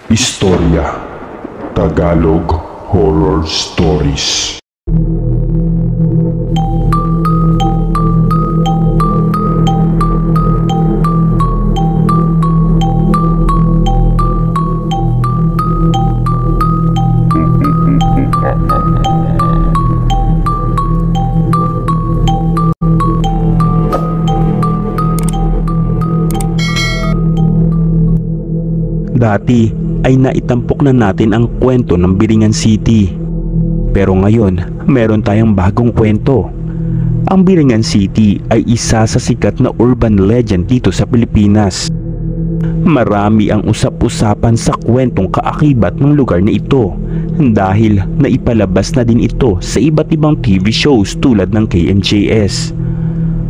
Istorya Tagalog Horror Stories. Dati ay naitampok na natin ang kwento ng Biringan City. Pero ngayon, meron tayong bagong kwento. Ang Biringan City ay isa sa sikat na urban legend dito sa Pilipinas. Marami ang usap-usapan sa kwentong kaakibat ng lugar na ito dahil naipalabas na din ito sa iba't ibang TV shows tulad ng KMJS.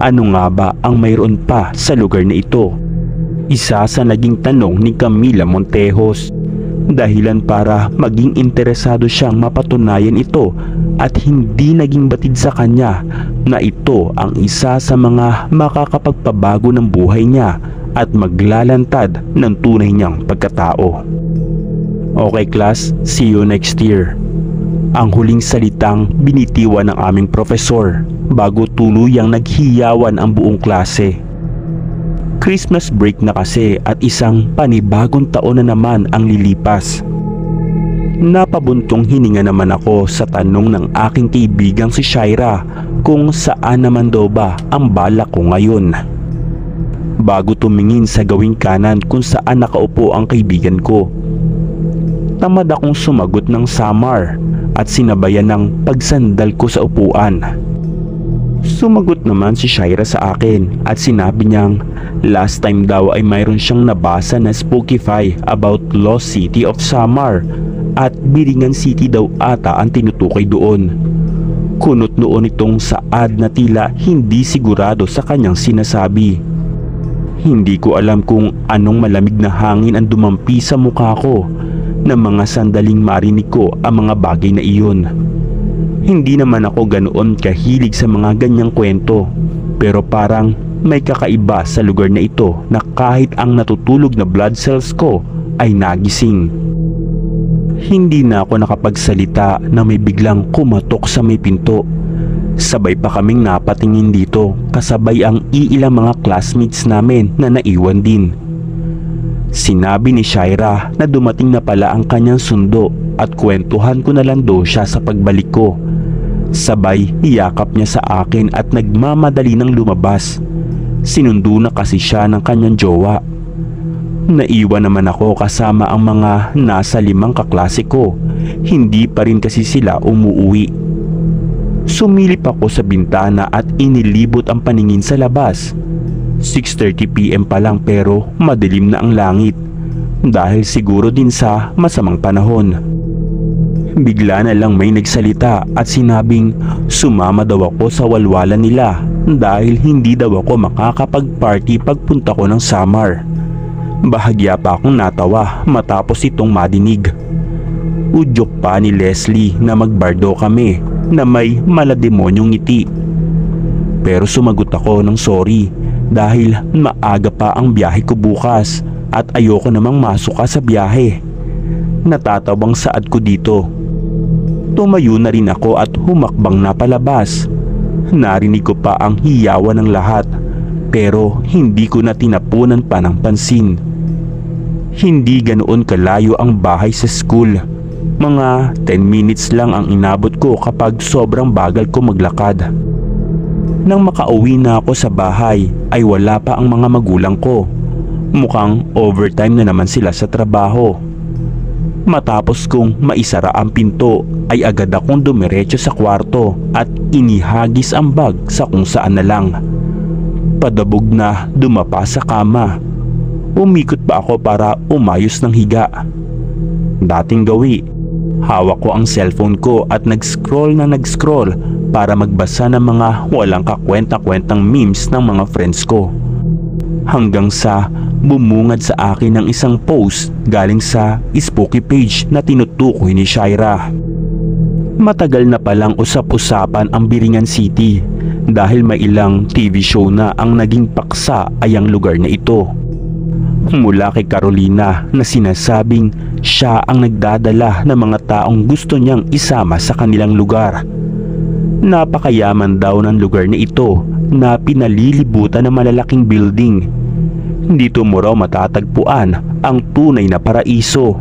Ano nga ba ang mayroon pa sa lugar na ito? Isa sa naging tanong ni Camila Montejos, dahilan para maging interesado siyang mapatunayan ito at hindi naging batid sa kanya na ito ang isa sa mga makakapagpabago ng buhay niya at maglalantad ng tunay niyang pagkatao. Okay class, see you next year. Ang huling salitang binitiwan ng aming profesor bago tuluyang naghiyawan ang buong klase. Christmas break na kasi at isang panibagong taon na naman ang lilipas. Napabuntong hininga naman ako sa tanong ng aking kaibigang si Shaira kung saan naman daw ba ang balak ko ngayon. Bago tumingin sa gawing kanan kung saan nakaupo ang kaibigan ko, tamad akong sumagot ng Samar at sinabayan ng pagsandal ko sa upuan. Sumagot naman si Shaira sa akin at sinabi niyang last time daw ay mayroon siyang nabasa na spookify about Lost City of Samar at Biringan City daw ata ang tinutukoy doon. Kunot noon itong Saad na tila hindi sigurado sa kanyang sinasabi. Hindi ko alam kung anong malamig na hangin ang dumampi sa mukha ko na mga sandaling marinig ko ang mga bagay na iyon. Hindi naman ako ganoon kahilig sa mga ganyang kwento, pero parang may kakaiba sa lugar na ito na kahit ang natutulog na blood cells ko ay nagising. Hindi na ako nakapagsalita na may biglang kumatok sa may pinto. Sabay pa kaming napatingin dito kasabay ang iilang mga classmates namin na naiwan din. Sinabi ni Shaira na dumating na pala ang kanyang sundo at kwentuhan ko na lang daw siya sa pagbalik ko. Sabay iyakap niya sa akin at nagmamadali ng lumabas. Sinundo na kasi siya ng kanyang jowa. Naiwan naman ako kasama ang mga nasa 5 kaklase ko. Hindi pa rin kasi sila umuwi. Sumilip ako sa bintana at inilibot ang paningin sa labas. 6:30 PM pa lang pero madilim na ang langit dahil siguro din sa masamang panahon. Bigla na lang may nagsalita at sinabing sumama daw ako sa walwalan nila dahil hindi daw ako makakapag-party pagpunta ko ng Samar. Bahagya pa akong natawa matapos itong madinig. Udyok pa ni Leslie na magbardo kami na may malademonyong ngiti. Pero sumagot ako ng sorry dahil maaga pa ang biyahe ko bukas at ayoko namang masuka sa biyahe. Natatawang Saad ko dito. Tumayo na rin ako at humakbang na palabas. Narinig ko pa ang hiyawan ng lahat pero hindi ko na tinapunan pa ng pansin. Hindi ganoon kalayo ang bahay sa school. Mga 10 minutes lang ang inabot ko kapag sobrang bagal ko maglakad. Nang makauwi na ako sa bahay ay wala pa ang mga magulang ko. Mukhang overtime na naman sila sa trabaho. Matapos kong maisara ang pinto ay agad akong dumiretso sa kwarto at inihagis ang bag sa kung saan na lang. Padabog na dumapa sa kama. Umikot pa ako para umayos ng higa. Dating gawi, hawak ko ang cellphone ko at nag-scroll para magbasa ng mga walang kakwenta-kwentang memes ng mga friends ko. Hanggang sa bumungad sa akin ng isang post galing sa spooky page na tinutukoy ni Shaira. Matagal na palang usap-usapan ang Biringan City dahil may ilang TV show na ang naging paksa ay ang lugar na ito. mula kay Carolina na sinasabing siya ang nagdadala ng mga taong gusto niyang isama sa kanilang lugar. Napakayaman daw ng lugar na ito na pinalilibutan ng malalaking building. Dito mo raw matatagpuan ang tunay na paraiso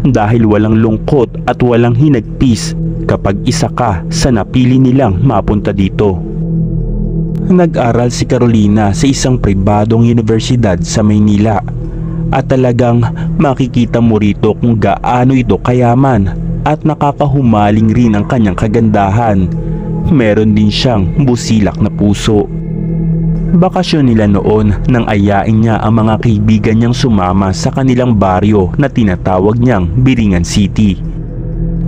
dahil walang lungkot at walang hinagpis kapag isa ka sa napili nilang mapunta dito. Nag-aral si Carolina sa isang pribadong universidad sa Maynila at talagang makikita mo rito kung gaano ito kayaman at nakakahumaling rin ang kanyang kagandahan. Meron din siyang busilak na puso. Bakasyon nila noon nang ayain niya ang mga kaibigan niyang sumama sa kanilang baryo na tinatawag niyang Biringan City.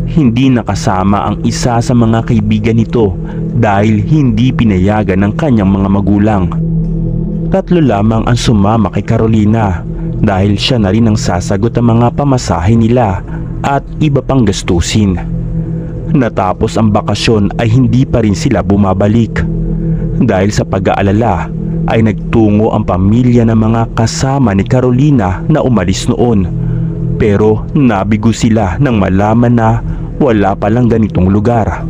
Hindi nakasama ang isa sa mga kaibigan nito dahil hindi pinayagan ng kanyang mga magulang. 3 lamang ang sumama kay Carolina dahil siya na rin ang sasagot ng mga pamasahe nila at iba pang gastusin. Natapos ang bakasyon ay hindi pa rin sila bumabalik. Dahil sa pag-aalala ay nagtungo ang pamilya ng mga kasama ni Carolina na umalis noon. Pero nabigo sila nang malaman na wala palang ganitong lugar.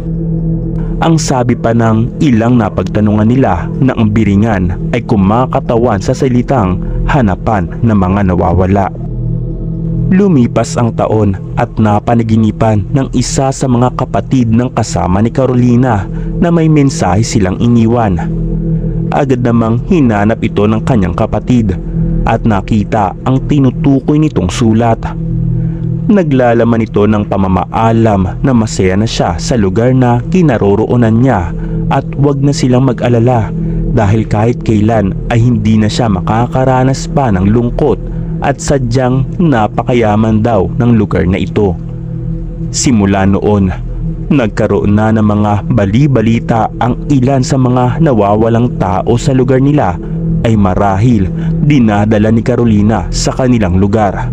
Ang sabi pa ng ilang napagtanungan nila na ang Biringan ay kumakatawan sa salitang hanapan ng mga nawawala. Lumipas ang taon at napanaginipan ng isa sa mga kapatid ng kasama ni Carolina na may mensahe silang iniwan. Agad namang hinanap ito ng kanyang kapatid at nakita ang tinutukoy nitong sulat. Naglalaman ito ng pamamaalam na masaya na siya sa lugar na kinaroroonan niya at wag na silang mag-alala dahil kahit kailan ay hindi na siya makakaranas pa ng lungkot at sadyang napakayaman daw ng lugar na ito. Simula noon, nagkaroon na ng mga bali-balita ang ilan sa mga nawawalang tao sa lugar nila ay marahil dinadala ni Carolina sa kanilang lugar.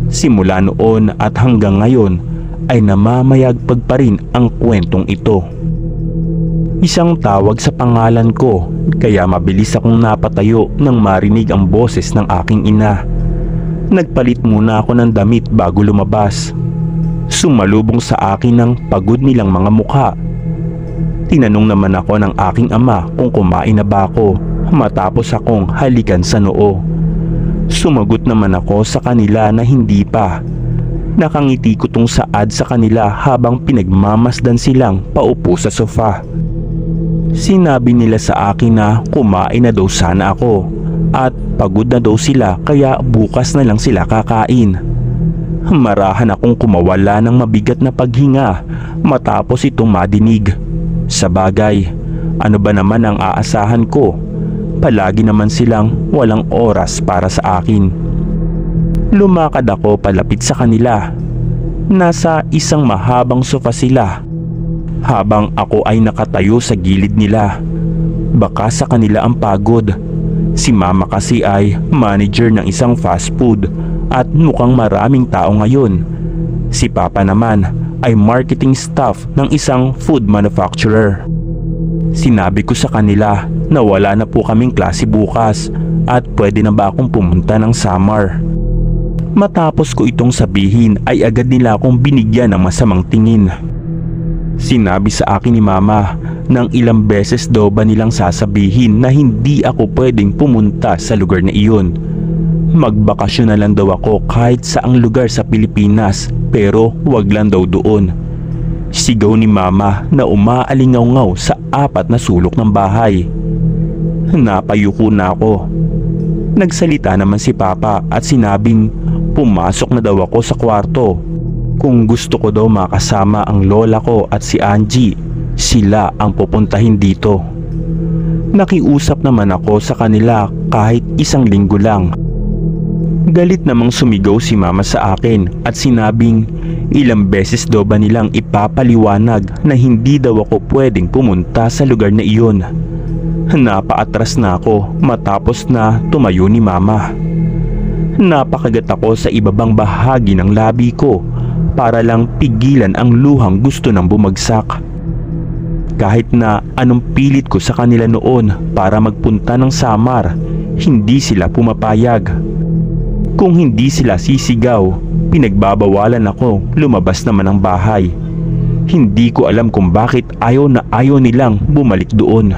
Simula noon at hanggang ngayon ay namamayagpag pa rin ang kwentong ito. Isang tawag sa pangalan ko kaya mabilis akong napatayo nang marinig ang boses ng aking ina. Nagpalit muna ako ng damit bago lumabas. Sumalubong sa akin ng pagod nilang mga mukha. Tinanong naman ako ng aking ama kung kumain na ba ako matapos akong halikan sa noo. Sumagot naman ako sa kanila na hindi pa. Nakangiti ko tong saad sa kanila habang pinagmamasdan silang paupo sa sofa. Sinabi nila sa akin na kumain na daw sana ako at pagod na daw sila kaya bukas na lang sila kakain. Marahan akong kumawala ng mabigat na paghinga matapos itong madinig. Sa bagay, ano ba naman ang aasahan ko? Palagi naman silang walang oras para sa akin. Lumakad ako palapit sa kanila. Nasa isang mahabang sofa sila habang ako ay nakatayo sa gilid nila. Baka sa kanila ang pagod. Si mama kasi ay manager ng isang fast food at mukhang maraming tao ngayon. Si papa naman ay marketing staff ng isang food manufacturer. Sinabi ko sa kanila na wala na po kaming klase bukas at pwede na ba akong pumunta ng Samar. Matapos ko itong sabihin ay agad nila akong binigyan ng masamang tingin. Sinabi sa akin ni mama nang ilang beses daw ba nilang sasabihin na hindi ako pwedeng pumunta sa lugar na iyon. Magbakasyon na lang daw ako kahit saang lugar sa Pilipinas pero wag lang daw doon. Sigaw ni mama na umaalingaw-ngaw sa 4 na sulok ng bahay. Napayuko na ako. Nagsalita naman si papa at sinabing pumasok na daw ako sa kwarto. Kung gusto ko daw makasama ang lola ko at si Angie, sila ang pupuntahin dito. Nakiusap naman ako sa kanila kahit 1 linggo lang. Galit namang sumigaw si mama sa akin at sinabing ilang beses daw ba nilang ipapaliwanag na hindi daw ako pwedeng pumunta sa lugar na iyon. Napaatras na ako matapos na tumayo ni mama. Napakagat ako sa ibabang bahagi ng labi ko para lang pigilan ang luhang gusto nang bumagsak. Kahit na anong pilit ko sa kanila noon para magpunta ng Samar, hindi sila pumapayag. Kung hindi sila sisigaw, pinagbabawalan ako lumabas naman ng bahay. Hindi ko alam kung bakit ayaw na ayaw nilang bumalik doon.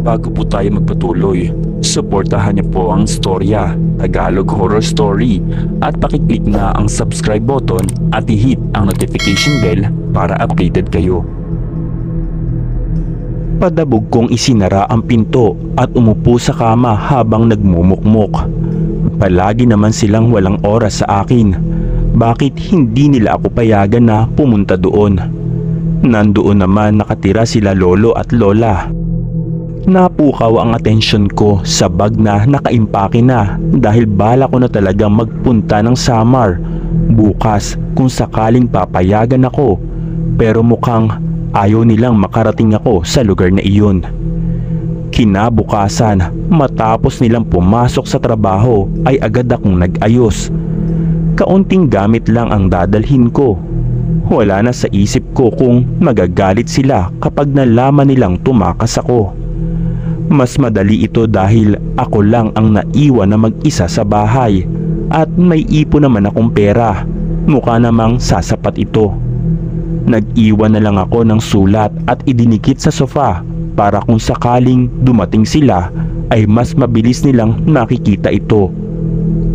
Bago po tayo magpatuloy, suportahan niyo po ang Storya Tagalog Horror Story at pakiclick na ang subscribe button at i-hit ang notification bell para updated kayo. Padabog kong isinara ang pinto at umupo sa kama habang nagmumukmok. Palagi naman silang walang oras sa akin. Bakit hindi nila ako payagan na pumunta doon? Nandoon naman nakatira sila lolo at lola. Napukaw ang atensyon ko sa bag na nakaimpake na dahil bala ko na talagang magpunta ng Samar bukas kung sakaling papayagan ako, pero mukhang ayaw nilang makarating ako sa lugar na iyon. Kinabukasan, matapos nilang pumasok sa trabaho ay agad akong nag-ayos. Kaunting gamit lang ang dadalhin ko. Wala na sa isip ko kung magagalit sila kapag nalaman nilang tumakas ako. Mas madali ito dahil ako lang ang naiwan na mag-isa sa bahay at may ipon naman akong pera. Mukha namang sasapat ito. Nag-iwan na lang ako ng sulat at idinikit sa sofa para kung sakaling dumating sila ay mas mabilis nilang nakikita ito.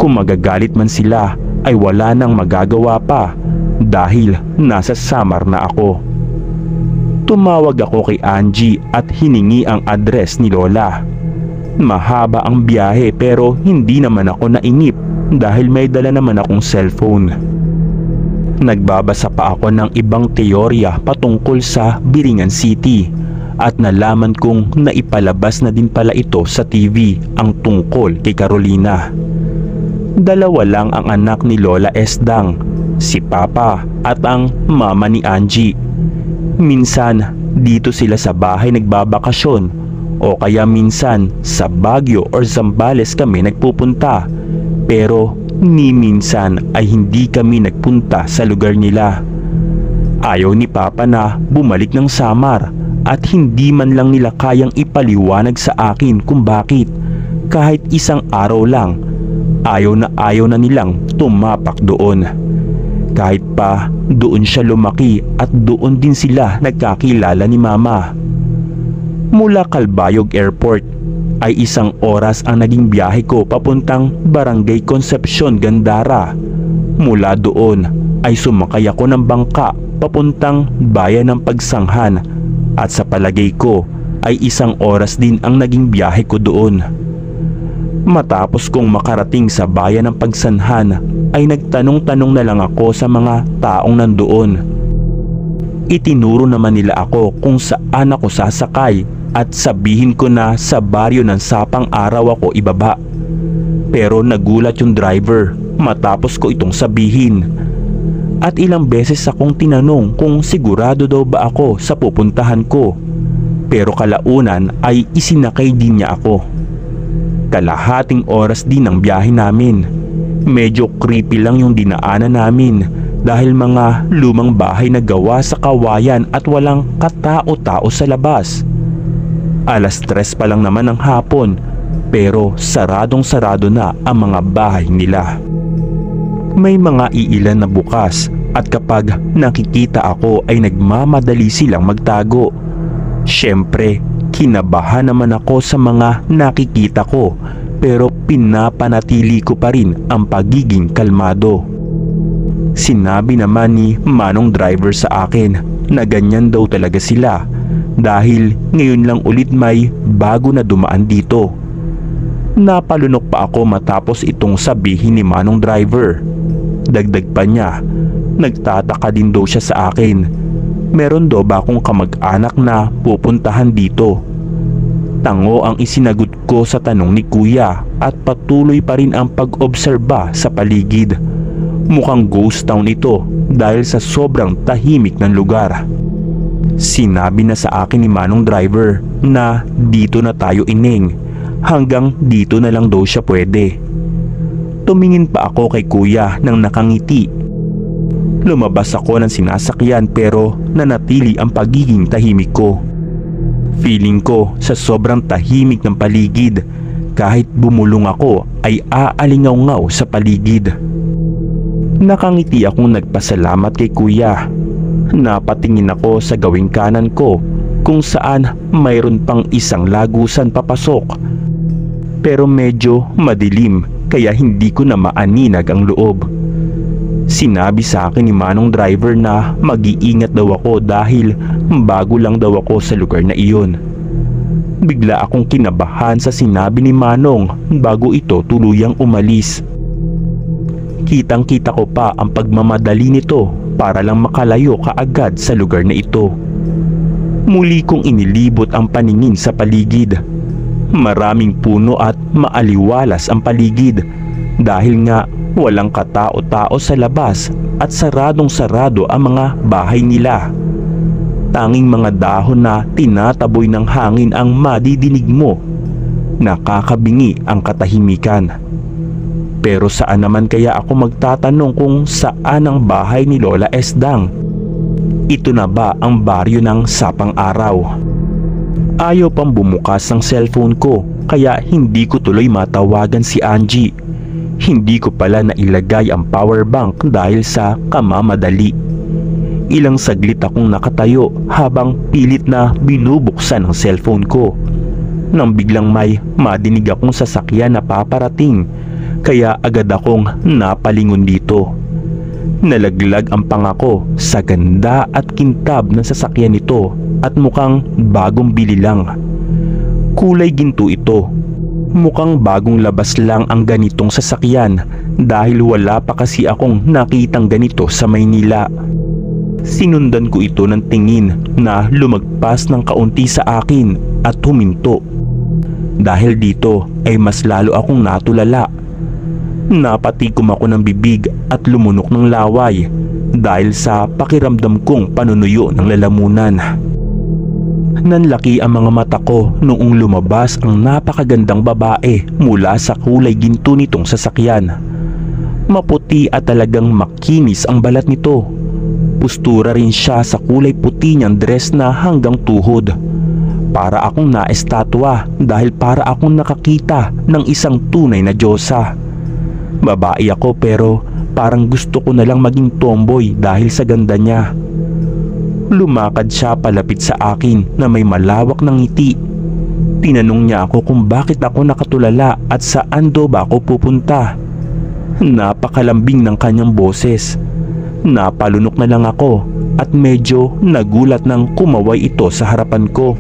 Kung magagalit man sila ay wala nang magagawa pa dahil nasa Samar na ako. Tumawag ako kay Angie at hiningi ang address ni Lola. Mahaba ang biyahe pero hindi naman ako nainip dahil may dala naman akong cellphone. Nagbabasa pa ako ng ibang teorya patungkol sa Biringan City at nalaman kong naipalabas na din pala ito sa TV ang tungkol kay Carolina. Dalawa lang ang anak ni Lola Esdang, si Papa at ang mama ni Angie. Minsan dito sila sa bahay nagbabakasyon o kaya minsan sa Baguio or Zambales kami nagpupunta, pero ni minsan ay hindi kami nagpunta sa lugar nila. Ayaw ni Papa na bumalik ng Samar at hindi man lang nila kayang ipaliwanag sa akin kung bakit kahit isang araw lang ayaw na nilang tumapak doon. Kahit pa doon siya lumaki at doon din sila nagkakilala ni Mama. Mula Calbayog Airport ay 1 oras ang naging biyahe ko papuntang Barangay Concepcion, Gandara. Mula doon ay sumakay ako ng bangka papuntang Bayan ng Pagsanghan at sa palagay ko ay 1 oras din ang naging biyahe ko doon. Matapos kong makarating sa Bayan ng Pagsanhan ay nagtanong-tanong na lang ako sa mga taong nandoon. Itinuro naman nila ako kung saan ako sasakay at sabihin ko na sa baryo ng Sapang Araw ako ibaba. Pero nagulat yung driver matapos ko itong sabihin. At ilang beses akong tinanong kung sigurado daw ba ako sa pupuntahan ko. Pero kalaunan ay isinakay din niya ako. Kalahating oras din ang biyahe namin. Medyo creepy lang yung dinaanan namin dahil mga lumang bahay na gawa sa kawayan at walang katao-tao sa labas. 3:00 pa lang naman ng hapon pero saradong-sarado na ang mga bahay nila. May mga iilan na bukas at kapag nakikita ako ay nagmamadali silang magtago. Siyempre, kinabahan naman ako sa mga nakikita ko pero pinapanatili ko pa rin ang pagiging kalmado. Sinabi naman ni Manong driver sa akin na ganyan daw talaga sila dahil ngayon lang ulit may bago na dumaan dito. Napalunok pa ako matapos itong sabihin ni Manong driver. Dagdag pa niya, nagtataka din daw siya sa akin. Meron daw ba akong kamag-anak na pupuntahan dito? Tango ang isinagot ko sa tanong ni Kuya at patuloy pa rin ang pag-obserba sa paligid. Mukhang ghost town ito dahil sa sobrang tahimik ng lugar. Sinabi na sa akin ni Manong driver na dito na tayo ining, hanggang dito na lang daw siya pwede. Tumingin pa ako kay Kuya nang nakangiti. Lumabas ako ng sinasakyan pero nanatili ang pagiging tahimik ko. Feeling ko sa sobrang tahimik ng paligid, kahit bumulong ako ay aalingaw-ngaw sa paligid. Nakangiti akong nagpasalamat kay kuya. Napatingin ako sa gawing kanan ko kung saan mayroon pang isang lagusan papasok. Pero medyo madilim kaya hindi ko na maaninag ang loob. Sinabi sa akin ni Manong driver na mag-iingat daw ako dahil bago lang daw ako sa lugar na iyon. Bigla akong kinabahan sa sinabi ni Manong bago ito tuluyang umalis. Kitang-kita ko pa ang pagmamadali nito para lang makalayo kaagad sa lugar na ito. Muli kong inilibot ang paningin sa paligid. Maraming puno at maaliwalas ang paligid dahil nga walang katao-tao sa labas at saradong-sarado ang mga bahay nila. Tanging mga dahon na tinataboy ng hangin ang madidinig mo. Nakakabingi ang katahimikan. Pero saan naman kaya ako magtatanong kung saan ang bahay ni Lola Esdang? Ito na ba ang baryo ng Sapang Araw? Ayaw pang bumukas ng cellphone ko kaya hindi ko tuloy matawagan si Angie. Hindi ko pala nailagay ang power bank dahil sa kamamadali. Ilang saglit akong nakatayo habang pilit na binubuksan ang cellphone ko. Nang biglang may madinig akong sasakyan na paparating, kaya agad akong napalingon dito. Nalaglag ang pangako sa ganda at kintab ng sasakyan nito at mukhang bagong bili lang. Kulay ginto ito. Mukhang bagong labas lang ang ganitong sasakyan dahil wala pa kasi akong nakitang ganito sa Maynila. Sinundan ko ito ng tingin na lumagpas ng kaunti sa akin at huminto. Dahil dito ay mas lalo akong natulala. Napatikom ako ng bibig at lumunok ng laway dahil sa pakiramdam kong panunuyo ng lalamunan. Nanlaki ang mga mata ko noong lumabas ang napakagandang babae mula sa kulay ginto nitong sasakyan. Maputi at talagang makinis ang balat nito. Pustura rin siya sa kulay puti niyang dress na hanggang tuhod. Para akong naestatwa dahil para akong nakakita ng isang tunay na diyosa. Babae ako pero parang gusto ko na lang maging tomboy dahil sa ganda niya. Lumakad siya palapit sa akin na may malawak na ngiti. Tinanong niya ako kung bakit ako nakatulala at saan daw ba ako pupunta. Napakalambing ng kanyang boses. Napalunok na lang ako at medyo nagulat nang kumaway ito sa harapan ko.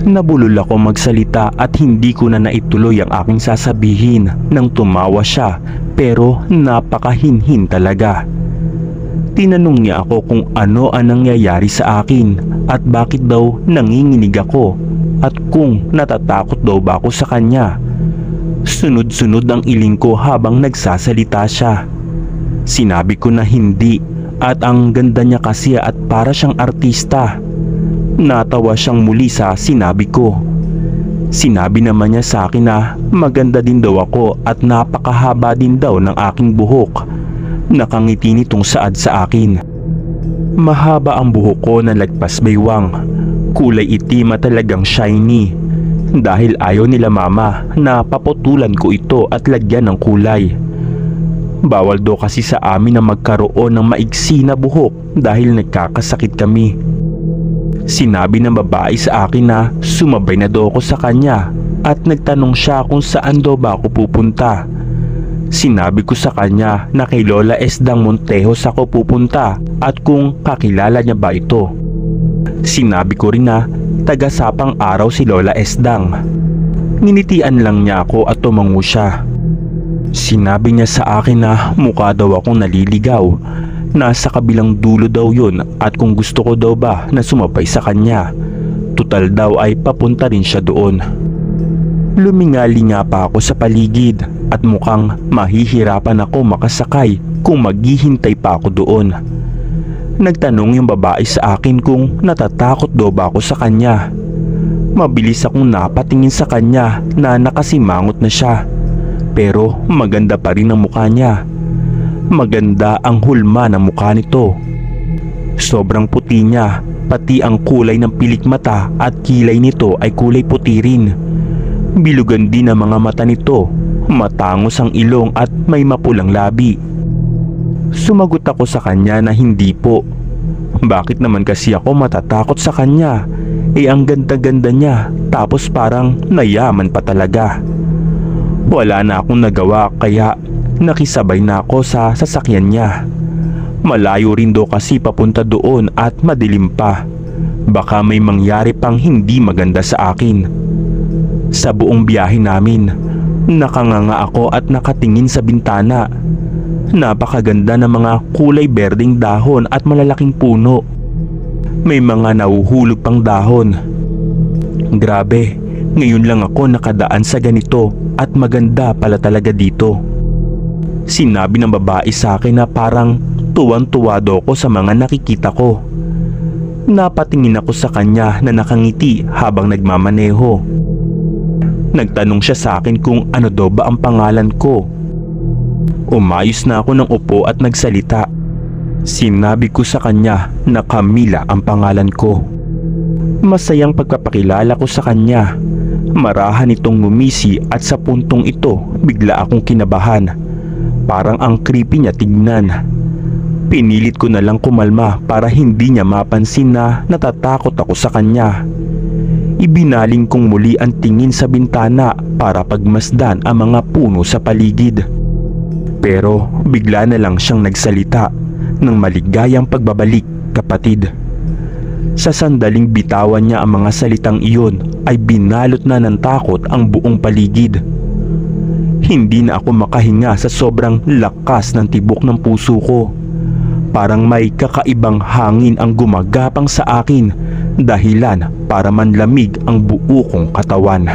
Nabulol ako magsalita at hindi ko na naituloy ang aking sasabihin nang tumawa siya pero napakahinhin talaga. Tinanong niya ako kung ano ang nangyayari sa akin at bakit daw nanginginig ako at kung natatakot daw ba ako sa kanya. Sunod-sunod ang iling ko habang nagsasalita siya. Sinabi ko na hindi at ang ganda niya kasi at para siyang artista. Natawa siyang muli sa sinabi ko. Sinabi naman niya sa akin na maganda din daw ako at napakahaba din daw ng aking buhok. Nakangiti nitong saad sa akin. Mahaba ang buhok ko na lagpas baywang. Kulay itim at talagang shiny. Dahil ayaw nila mama na paputulan ko ito at lagyan ng kulay. Bawal daw kasi sa amin na magkaroon ng maigsi na buhok dahil nagkakasakit kami. Sinabi ng babae sa akin na sumabay na daw ako sa kanya at nagtanong siya kung saan daw ba ako pupunta. Sinabi ko sa kanya na kay Lola Esdang Montejos ako pupunta at kung kakilala niya ba ito. Sinabi ko rin na taga Sapang Araw si Lola Esdang. Ninitian lang niya ako at tumango siya. Sinabi niya sa akin na mukha daw akong naliligaw. Nasa kabilang dulo daw yun at kung gusto ko daw ba na sumabay sa kanya. Tutal daw ay papunta rin siya doon. Lumingali nga pa ako sa paligid at mukhang mahihirapan ako makasakay kung maghihintay pa ako doon. Nagtanong yung babae sa akin kung natatakot daw ba ako sa kanya. Mabilis akong napatingin sa kanya na nakasimangot na siya. Pero maganda pa rin ang mukha niya. Maganda ang hulma ng mukha nito. Sobrang puti niya, pati ang kulay ng pilik mata at kilay nito ay kulay puti rin. Bilugan din ang mga mata nito, matangos ang ilong at may mapulang labi. Sumagot ako sa kanya na hindi po. Bakit naman kasi ako matatakot sa kanya? Ang ganda-ganda niya, tapos parang nayaman pa talaga. Wala na akong nagawa kaya nakisabay na ako sa sasakyan niya. Malayo rin daw kasi papunta doon at madilim pa. Baka may mangyari pang hindi maganda sa akin. Sa buong biyahe namin, nakanganga ako at nakatingin sa bintana. Napakaganda ng mga kulay berdeng dahon at malalaking puno. May mga nahuhulog pang dahon. Grabe, ngayon lang ako nakadaan sa ganito at maganda pala talaga dito. Sinabi ng babae sa akin na parang tuwang-tuwa daw ko sa mga nakikita ko. Napatingin ako sa kanya na nakangiti habang nagmamaneho. Nagtanong siya sa akin kung ano daw ba ang pangalan ko. Umayos na ako ng upo at nagsalita. Sinabi ko sa kanya na Camila ang pangalan ko. Masayang pagpapakilala ko sa kanya. Marahan itong ngumisi at sa puntong ito bigla akong kinabahan. Parang ang creepy niya tignan. Pinilit ko na lang kumalma para hindi niya mapansin na natatakot ako sa kanya. Ibinaling kong muli ang tingin sa bintana para pagmasdan ang mga puno sa paligid. Pero bigla na lang siyang nagsalita ng maligayang pagbabalik, kapatid. Sa sandaling bitawan niya ang mga salitang iyon ay binalot na ng takot ang buong paligid. Hindi na ako makahinga sa sobrang lakas ng tibok ng puso ko. Parang may kakaibang hangin ang gumagapang sa akin, dahilan para manlamig ang buo kong katawan.